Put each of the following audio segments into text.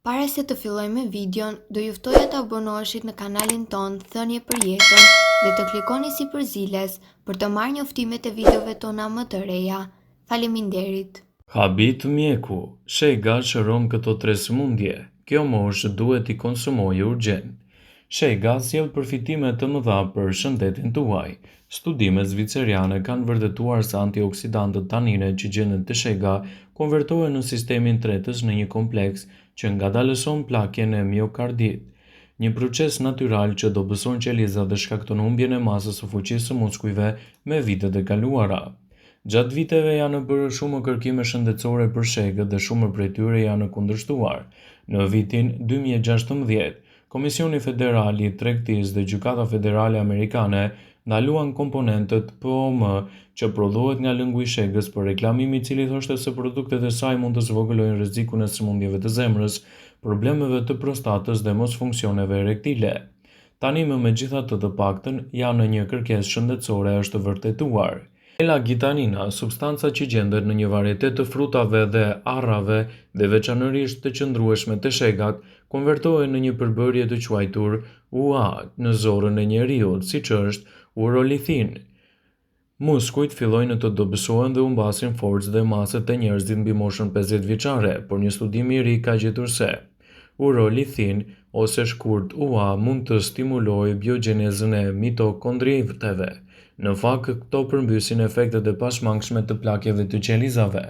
Para se të filloj me videon, do ju ftoja të abonoheshit në kanalin ton Thënie për Jetën dhe të klikoni si përziles për të marrë njoftimet e videove tona më të reja. Faleminderit. Habit mjeku, shega shëron këto 3 sëmundje. Kjo moshë duhet i konsumojë urgjent. Shega sjell përfitime të mëdha për shëndetin tuaj. Studimet zviceriane kanë vërtetuar se antioksidantët tanine që gjenden te shega konvertohen në sistemin tretës në një kompleks që ngadalëson plakjen e miokardit, një proces natyral që dobëson qelizat dhe shkakton humbjen e masës së fuqisë së muskujve me vitet e kaluara. Gjatë viteve janë bërë shumë kërkime shëndetësore për shegët dhe shumë prej tyre janë kundërshtuar. Në vitin 2016, Komisioni Federal i Tregtisë dhe Gjykata Federale Amerikane ndaluan komponentët POM që prodhohet nga lëngu i shegës për reklamimi i cili thoshte se produktet e saj mund të zvogëlojnë rrezikun e sëmundjeve të zemrës, problemeve të prostatës dhe mosfunksioneve erektile. Tani megjithatë të paktën janë një kërkesë shëndetësore është vërtetuar. L-gitanina, substanca që gjendet në një varietet të frutave dhe arrave dhe veçanërisht të qëndrueshme të shegat, konvertohet në një përbërje të quajtur UA në zorrën e njeriut, siç është urolithin. Muskujt fillojnë të dobësohen dhe humbasin forcë dhe masë të njerëzit mbi moshën 50 vjeçare, por një studim i ri ka gjetur se urolithin ose shkurt UA mund të stimulojë biogjenezën e mitokondrieve. Në fakt, këto përmbysin efektet e pashmangshme të plakjeve të qelizave.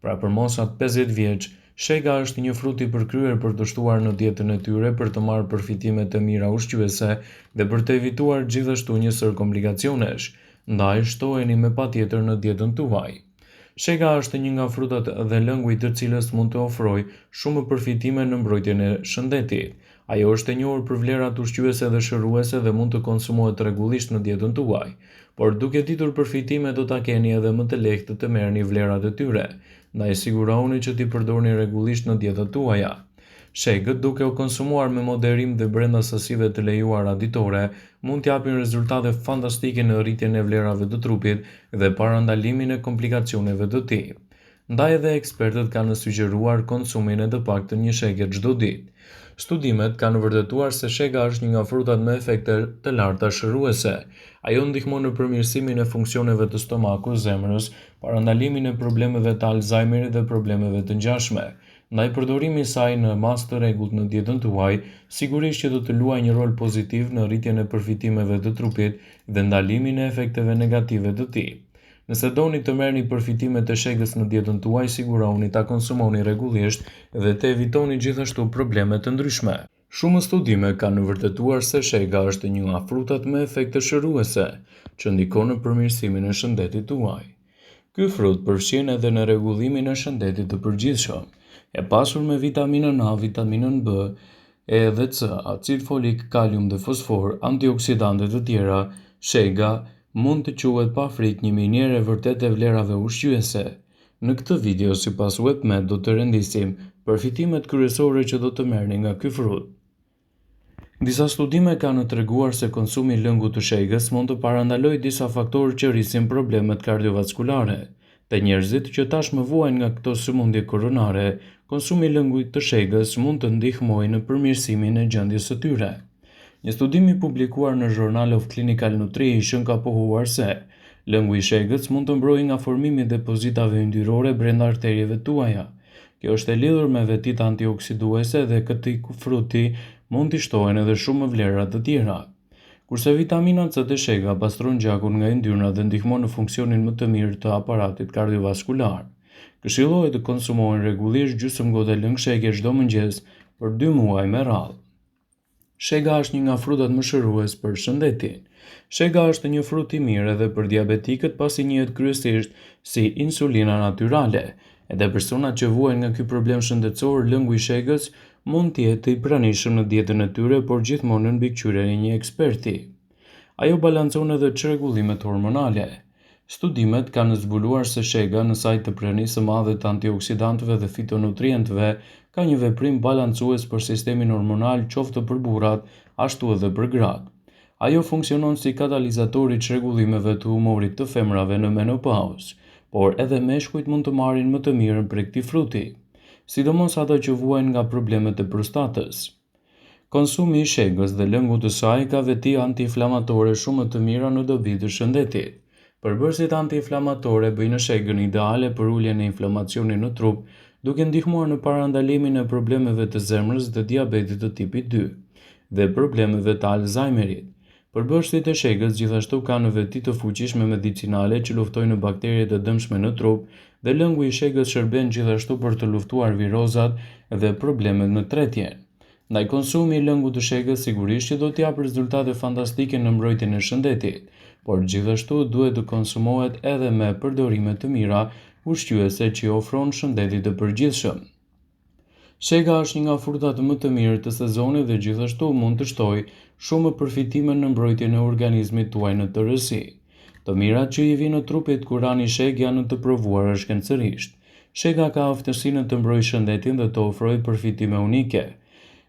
Pra për mosat 50 vjeç, shega është një frut i përkryer për të shtuar në dietën e tyre për të marrë përfitime të mira ushqyese dhe për të evituar gjithashtu një sër komplikacionesh, ndaj shtoheni me patjetër në dietën tuaj. Shega është një nga frutat dhe lëngu i të cilës mund të ofrojë shumë përfitime në mbrojtjen e shëndetit. Ajo është e njohur për vlerat ushqyese dhe shëruese dhe mund të konsumohet rregullisht në dietën tuaj, por duke ditur përfitime do ta keni edhe më të lehtë të merrni vlerat e tyre, ndaj sigurohuni që t'i përdorni rregullisht në dietat tuaja. Shegët, duke u konsumuar me moderim dhe brenda sasive të lejuara ditore, mund t'japin rezultate fantastike në rritjen e vlerave të trupit dhe parandalimin e komplikacioneve të tij. Ndaj edhe ekspertët kanë sugjeruar konsumin e të paktën një shege çdo ditë. Studimet kanë vërtetuar se shega është një nga frutat me efekte të larta shëruese. Ajo ndihmon në përmirësimin e funksioneve të stomakut, zemrës, parandalimin e problemeve të Alzheimerit dhe problemeve të ngjashme. Ndaj përdorimi i saj në masë të rregullt në dietën tuaj, sigurisht që do të luajë një rol pozitiv në rritjen e përfitimeve të trupit dhe ndalimin e efekteve negative të tij. Nëse doni të merrni përfitime të shegës në dietën tuaj, sigurohuni ta konsumoni rregullisht dhe të evitoni gjithashtu probleme të ndryshme. Shumë studime kanë vërtetuar se shega është një nga frutat me efekte shëruese, që ndikon në përmirësimin e shëndetit tuaj. Ky frut përfshin edhe në rregullimin e shëndetit të përgjithshëm, e pasur me vitaminën A, vitaminën B, E dhe C, acid folik, kalium dhe fosfor, antioksidante të tjera, shega mund të quhet pa frikë një minier e vërtet e vlerave ushqyese. Në këtë video, sipas WebMed, do të rendisim përfitimet kryesore që do të merrni nga ky frut. Disa studime kanë treguar se konsumi i lëngut të shegës mund të parandalojë disa faktorë që rrisin problemet kardiovaskulare. Te njerëzit që tashmë vuajnë nga këto sëmundje koronare, konsumi i lëngut të shegës mund të ndihmojë në përmirësimin e gjendjes së tyre. Një studim i publikuar në Journal of Clinical Nutrition ka pohuar se lëngu i shegës mund të mbrojë nga formimi i depozitave yndyrore brenda arterieve tuaja. Kjo është e lidhur me vetit antioksiduese dhe këtij fruti mund t'i shtohen edhe shumë vlera të tjera. Kurse vitamina C të shega pastron gjakun nga yndyrna dhe ndihmon në funksionin më të mirë të aparatit kardiovaskular. Këshillohet të konsumohen rregullisht gjysmë gote lëng shege çdo mëngjes për 2 muaj me radhë. Shega është një nga frutat më shërues për shëndetin. Shega është një frut i mirë edhe për diabetikët pasi njihet kryesisht si insulina natyrale. Edhe personat që vuajnë nga ky problem shëndetësor, lëngu i shegës mund të jetë i pranishëm në dietën e tyre, por gjithmonë në mbikëqyrjen e një eksperti. Ajo balancon edhe çrregullimet hormonale. Studimet kanë zbuluar se shega në saj të pranisë së madhe të antioksidantëve dhe fitonutrientëve ka një veprim balancues për sistemin hormonal qoftë për burrat, ashtu edhe për gratë. Ajo funksionon si katalizator i çrregullimeve të humorit të femrave në menopauzë, por edhe meshkujt mund të marrin më të mirën prej këtij fruti. sidomos ato që vuajnë nga problemet e prostatës. Konsumi i shegës dhe lëngu të saj ka veti antiinflamatore shumë të mira në dobi të shëndetit. Përbërësit antiinflamatore bëjnë shegën ideale për uljen e inflamacionit në trup, duke ndihmuar në parandalimin e problemeve të zemrës dhe diabetit të tipit 2 dhe problemeve të Alzheimerit. Përbërësit e shegës gjithashtu kanë veti të fuqishme medicinale që luftojnë bakteriet e dëmshme në trup dhe lëngu i shegës shërben gjithashtu për të luftuar virozat dhe problemet në tretjen. Ndaj konsumi i lëngut të shegës sigurisht që do të japë rezultate fantastike në mbrojtjen e shëndetit, por gjithashtu duhet të konsumohet edhe me përdorime të mira ushqyese që ofron shëndetit të përgjithshëm. Shega është një nga frutat më të mirë të sezonit dhe gjithashtu mund të shtojë shumë përfitime në mbrojtjen e organizmit tuaj në tërësi. Të mirat që i vinë në trupit kur hani sheg janë të provuara shkencërisht. Shega ka aftësinë të mbrojë shëndetin dhe të ofrojë përfitime unike.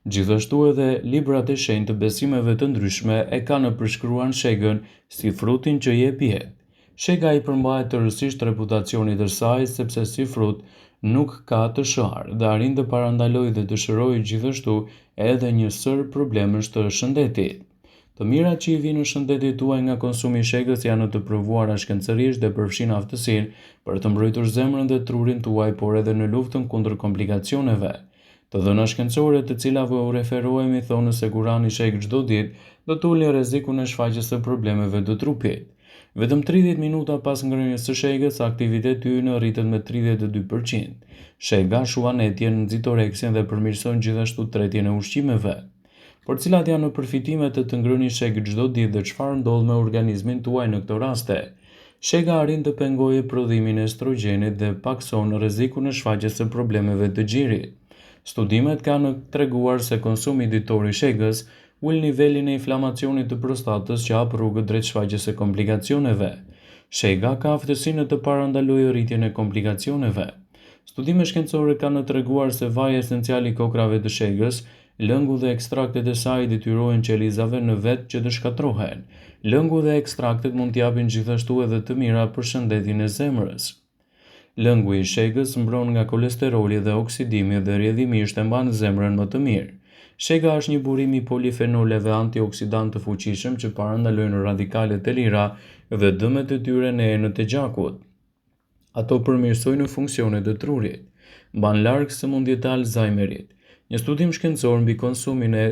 Gjithashtu edhe librat e shenjtë të besimeve të ndryshme e kanë përshkruar shegën si frutin që jep jetë. Shega i përmbahet tërësisht reputacionit të saj sepse si frut nuk ka të sharë dhe arrin të parandalojë dhe të shërojë gjithashtu edhe një sër problemesh të shëndetit. Të mirat që i vinë në shëndetit tuaj nga konsumi i shegës janë të provuara shkencërisht dhe përfshin aftësinë për të mbrojtur zemrën dhe trurin tuaj, por edhe në luftën kundër komplikacioneve. Të dhëna shkencore të cilave u referohemi thonë se kur hani sheg çdo ditë do të ulni rrezikun e shfaqjes së problemeve të trupit. Vetëm 30 minuta pas ngrënies së shegës, aktiviteti ynë rritet me 32%. Shega shuan etjen, nxit oreksin dhe përmirëson gjithashtu tretjen e ushqimeve. Por cilat janë përfitimet e të ngrëni sheg çdo ditë dhe çfarë ndodh me organizmin tuaj në këto raste? Shega arrin të pengojë prodhimin e estrogjenit dhe pakson rrezikun e shfaqjes së problemeve të gjirit. Studimet kanë treguar se konsumi ditor i shegës ul nivelin e inflamacionit të prostatës që hap rrugët drejt shfaqjes së komplikacioneve. Shega ka aftësinë të parandalojë rritjen e komplikacioneve. Studime shkencore kanë treguar se vaji esencial i kokrave të shegës, lëngu dhe ekstraktet e saj detyrohen qelizave në vetë që të shkatrohen. Lëngu dhe ekstraktet mund t'japin gjithashtu edhe të mira për shëndetin e zemrës. Lëngu i shegës mbron nga kolesteroli dhe oksidimi dhe rrjedhimisht e mban zemrën më të mirë. Shega është një burim i polifenoleve antioksidant të fuqishëm që parandalojnë radikalet e lira dhe dëmet e tyre në enët e gjakut. Ato përmirësojnë funksionet e trurit, mban larg sëmundjet e Alzheimerit. Një studim shkencor mbi konsumin e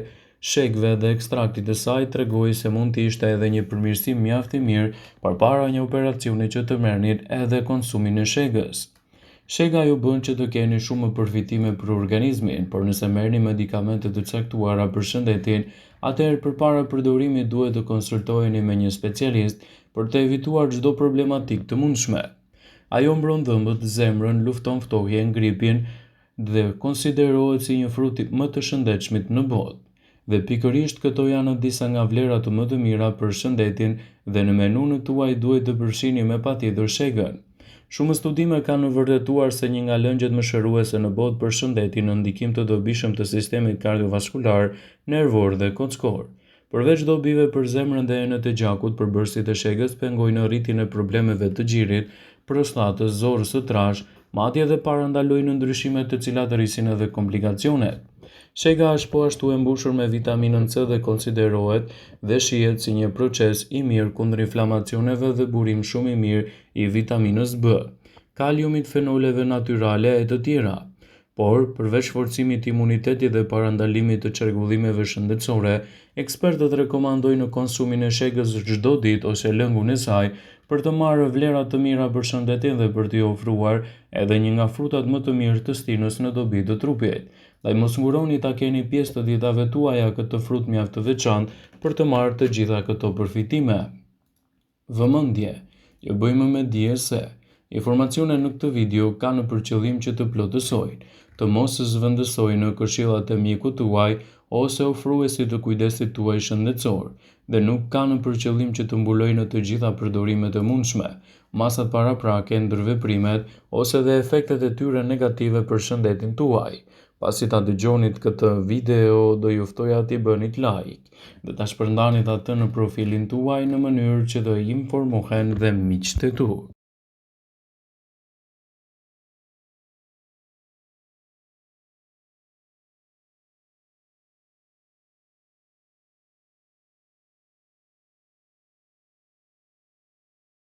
shegëve dhe ekstraktit të saj tregoi se mund të ishte edhe një përmirësim mjaft i mirë përpara një operacioni që të merrni edhe konsumin e shegës. Shega ju bën që të keni shumë përfitime për organizmin, por nëse merrni medikamente të caktuara për shëndetin, atëherë përpara përdorimit duhet të konsultoheni me një specialist për të evituar çdo problematikë të mundshme. Ajo mbron dhëmbët, zemrën, lufton ftohjen, gripin dhe konsiderohet si një frut më të shëndetshmit në botë. Dhe pikërisht këto janë disa nga vlerat më të mira për shëndetin dhe në menun tuaj duhet të përfshini me patjetër shegën. Shumë studime kanë vërtetuar se një nga lëngjet më shëruese në botë për shëndetin në ndikim të dobishëm të sistemit kardiovaskular, nervor dhe kockor. Përveç dobive për zemrën dhe enët e gjakut, përbërësit e shegës pengojnë rritjen e problemeve të gjirit, prostatës, zorrës së trash, madje edhe parandalojnë ndryshime të cilat rrisin edhe komplikacionet. Shega është po ashtu e mbushur me vitaminën C dhe konsiderohet dhe shihet si një proces i mirë kundër inflamacioneve dhe burim shumë i mirë i vitaminës B, kaliumit, fenoleve natyrale e të tjera. Por, përveç forcimit të imunitetit dhe parandalimit të çrregullimeve shëndetësore, ekspertët rekomandojnë konsumin e shegës çdo ditë ose lëngun e saj për të marrë vlera të mira për shëndetin dhe për t'i ofruar edhe një nga frutat më të mirë të stinës në dobi të trupit. Dhe mos nguroni ta keni pjesë të ditave tuaja këtë frut mjaft të veçantë për të marrë të gjitha këto përfitime. Vëmendje, ju bëjmë me dije se informacionet në këtë video kanë për qëllim që të plotësojnë, të mos zhvendësojnë në këshillat e mjekut tuaj ose ofruesit të kujdesit tuaj shëndetësor, dhe nuk kanë për qëllim që të mbulojnë të gjitha përdorimet e mundshme, masat paraprake, ndërveprimet ose dhe efektet e tyre negative për shëndetin tuaj. Pasi ta dëgjonit këtë video, do ju ftoja t'i bënit like dhe ta shpërndanit atë në profilin tuaj në mënyrë që të informohen dhe miqtë e tu.